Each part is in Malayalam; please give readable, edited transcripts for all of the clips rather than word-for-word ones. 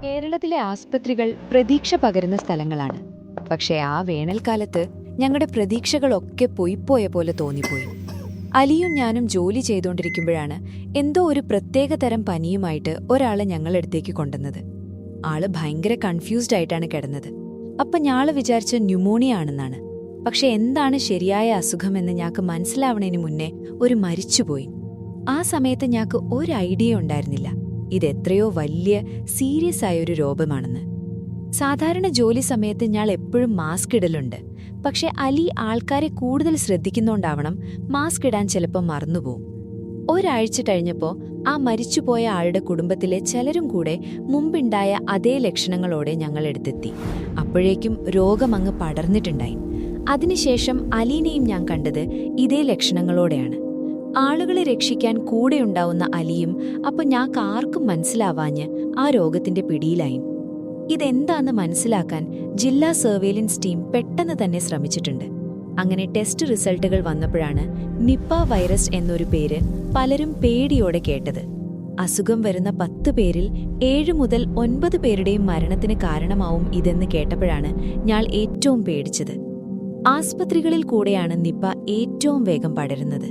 കേരളത്തിലെ ആസ്പത്രികൾ പ്രതീക്ഷ പകരുന്ന സ്ഥലങ്ങളാണ്. പക്ഷേ ആ വേനൽക്കാലത്ത് ഞങ്ങളുടെ പ്രതീക്ഷകളൊക്കെ പൊയ്പോയ പോലെ തോന്നിപ്പോയി. അലിയും ഞാനും ജോലി ചെയ്തുകൊണ്ടിരിക്കുമ്പോഴാണ് എന്തോ ഒരു പ്രത്യേക തരം പനിയുമായിട്ട് ഒരാളെ ഞങ്ങളടുത്തേക്ക് കൊണ്ടുവന്നത്. ആള് ഭയങ്കര കൺഫ്യൂസ്ഡ് ആയിട്ടാണ് കിടന്നത്. അപ്പം ഞാള് വിചാരിച്ച ന്യൂമോണിയ ആണെന്നാണ്. പക്ഷെ എന്താണ് ശരിയായ അസുഖമെന്ന് ഞങ്ങൾക്ക് മനസ്സിലാവണതിന് മുന്നേ ഒരു മരിച്ചുപോയി. ആ സമയത്ത് ഞങ്ങൾക്ക് ഒരു ഐഡിയ ഉണ്ടായിരുന്നില്ല ഇതെത്രയോ വലിയ സീരിയസ് ആയൊരു രോഗമാണെന്ന്. സാധാരണ ജോലി സമയത്ത് ഞാൻ എപ്പോഴും മാസ്ക് ഇടലുണ്ട്. പക്ഷെ അലി ആൾക്കാരെ കൂടുതൽ ശ്രദ്ധിക്കുന്നോണ്ടാവണം മാസ്ക് ഇടാൻ ചിലപ്പോൾ മറന്നുപോകും. ഒരാഴ്ച കഴിഞ്ഞപ്പോൾ ആ മരിച്ചുപോയ ആളുടെ കുടുംബത്തിലെ ചിലരും കൂടെ മുമ്പുണ്ടായ അതേ ലക്ഷണങ്ങളോടെ ഞങ്ങളെടുത്തെത്തി. അപ്പോഴേക്കും രോഗമങ്ങ് പടർന്നിട്ടുണ്ടായി. അതിനുശേഷം അലീനെയും ഞാൻ കണ്ടത് ഇതേ ലക്ഷണങ്ങളോടെയാണ്. ആളുകളെ രക്ഷിക്കാൻ കൂടെയുണ്ടാവുന്ന അലിയും അപ്പോൾ ഞങ്ങൾക്ക് ആർക്കും മനസ്സിലാവാഞ്ഞ് ആ രോഗത്തിന്റെ പിടിയിലായി. ഇതെന്താന്ന് മനസ്സിലാക്കാൻ ജില്ലാ സർവേലൻസ് ടീം പെട്ടെന്ന് തന്നെ ശ്രമിച്ചിട്ടുണ്ട്. അങ്ങനെ ടെസ്റ്റ് റിസൾട്ടുകൾ വന്നപ്പോഴാണ് നിപ്പ വൈറസ് എന്നൊരു പേര് പലരും പേടിയോടെ കേട്ടത്. അസുഖം വരുന്ന 10 പേരിൽ 7 മുതൽ 9 പേരുടെയും മരണത്തിന് കാരണമാവും ഇതെന്ന് കേട്ടപ്പോഴാണ് ഞാൻ ഏറ്റവും പേടിച്ചത്. ആസ്പത്രികളിൽ കൂടെയാണ് നിപ്പ ഏറ്റവും വേഗം പടരുന്നത്.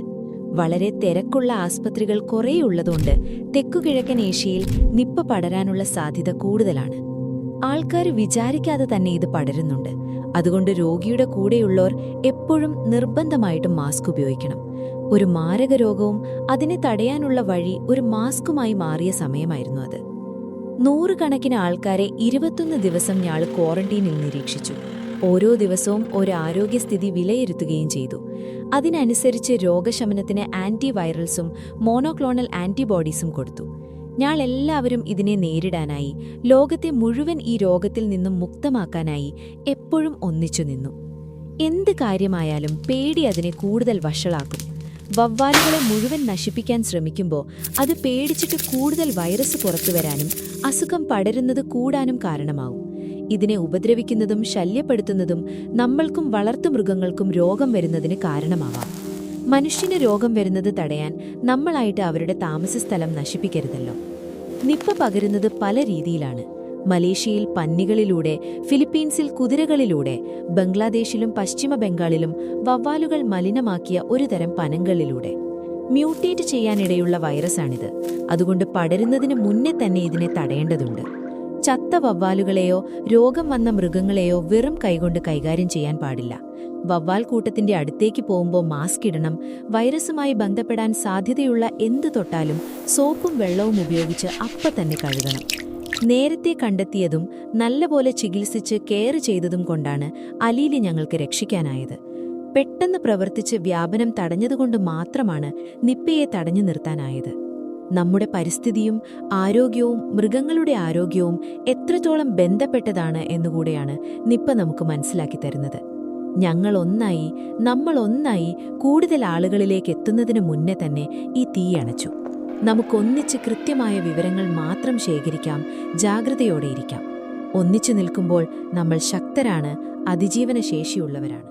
വളരെ തിരക്കുള്ള ആസ്പത്രികൾ കുറേയുള്ളതുകൊണ്ട് തെക്കുകിഴക്കൻ ഏഷ്യയിൽ നിപ്പ പടരാനുള്ള സാധ്യത കൂടുതലാണ്. ആൾക്കാർ വിചാരിക്കാതെ തന്നെ ഇത് പടരുന്നുണ്ട്. അതുകൊണ്ട് രോഗിയുടെ കൂടെയുള്ളവർ എപ്പോഴും നിർബന്ധമായിട്ടും മാസ്ക് ഉപയോഗിക്കണം. ഒരു മാരക രോഗവും അതിനെ തടയാനുള്ള വഴി ഒരു മാസ്കുമായി മാറിയ സമയമായിരുന്നു അത്. 100 കണക്കിന് ആൾക്കാരെ 21 ദിവസം ഞാൾ ക്വാറന്റീനിൽ നിരീക്ഷിച്ചു. ഓരോ ദിവസവും ഒരു ആരോഗ്യസ്ഥിതി വിലയിരുത്തുകയും ചെയ്തു. അതിനനുസരിച്ച് രോഗശമനത്തിന് ആന്റിവൈറൽസും മോണോക്ലോണൽ ആന്റിബോഡീസും കൊടുത്തു. എല്ലാവരും ഇതിനെ നേരിടാനായി, ലോകത്തെ മുഴുവൻ ഈ രോഗത്തിൽ നിന്നും മുക്തമാക്കാനായി എപ്പോഴും ഒന്നിച്ചു നിന്നു. എന്ത് കാര്യമായാലും പേടി അതിനെ കൂടുതൽ വഷളാക്കും. വവ്വാലുകളെ മുഴുവൻ നശിപ്പിക്കാൻ ശ്രമിക്കുമ്പോൾ അത് പേടിച്ചിട്ട് കൂടുതൽ വൈറസ് പുറത്തുവരാനും അസുഖം പടരുന്നത് കൂടാനും കാരണമാവും. ഇതിനെ ഉപദ്രവിക്കുന്നതും ശല്യപ്പെടുത്തുന്നതും നമ്മൾക്കും വളർത്തുമൃഗങ്ങൾക്കും രോഗം വരുന്നതിന് കാരണമാവാം. മനുഷ്യന് രോഗം വരുന്നത് തടയാൻ നമ്മളായിട്ട് അവരുടെ താമസസ്ഥലം നശിപ്പിക്കരുതല്ലോ. നിപ്പ പകരുന്നത് പല രീതിയിലാണ്. മലേഷ്യയിൽ പന്നികളിലൂടെ, ഫിലിപ്പീൻസിൽ കുതിരകളിലൂടെ, ബംഗ്ലാദേശിലും പശ്ചിമ ബംഗാളിലും വവ്വാലുകൾ മലിനമാക്കിയ ഒരു തരം പനങ്ങളിലൂടെ. മ്യൂട്ടേറ്റ് ചെയ്യാനിടയുള്ള വൈറസാണിത്. അതുകൊണ്ട് പടരുന്നതിന് മുന്നേ തന്നെ ഇതിനെ തടയേണ്ടതുണ്ട്. ചത്ത വവ്വാലുകളെയോ രോഗം വന്ന മൃഗങ്ങളെയോ വെറും കൈകൊണ്ട് കൈകാര്യം ചെയ്യാൻ പാടില്ല. വവ്വാൽ കൂട്ടത്തിന്റെ അടുത്തേക്ക് പോകുമ്പോൾ മാസ്ക് ഇടണം. വൈറസുമായി ബന്ധപ്പെടാൻ സാധ്യതയുള്ള എന്ത് തൊട്ടാലും സോപ്പും വെള്ളവും ഉപയോഗിച്ച് അപ്പം തന്നെ കഴുകണം. നേരത്തെ കണ്ടെത്തിയതും നല്ലപോലെ ചികിത്സിച്ച് കെയർ ചെയ്തതും കൊണ്ടാണ് അലീലി ഞങ്ങൾക്ക് രക്ഷിക്കാനായത്. പെട്ടെന്ന് പ്രവർത്തിച്ച് വ്യാപനം തടഞ്ഞതുകൊണ്ട് മാത്രമാണ് നിപ്പയെ തടഞ്ഞു നിർത്താനായത്. നമ്മുടെ പരിസ്ഥിതിയും ആരോഗ്യവും മൃഗങ്ങളുടെ ആരോഗ്യവും എത്രത്തോളം ബന്ധപ്പെട്ടതാണ് എന്നുകൂടെയാണ് നിപ്പ നമുക്ക് മനസ്സിലാക്കി തരുന്നത്. നമ്മളൊന്നായി കൂടുതൽ ആളുകളിലേക്ക് എത്തുന്നതിന് മുന്നേ തന്നെ ഈ തീയണച്ചു. നമുക്കൊന്നിച്ച് കൃത്യമായ വിവരങ്ങൾ മാത്രം ശേഖരിക്കാം, ജാഗ്രതയോടെയിരിക്കാം. ഒന്നിച്ചു നിൽക്കുമ്പോൾ നമ്മൾ ശക്തരാണ്, അതിജീവനശേഷിയുള്ളവരാണ്.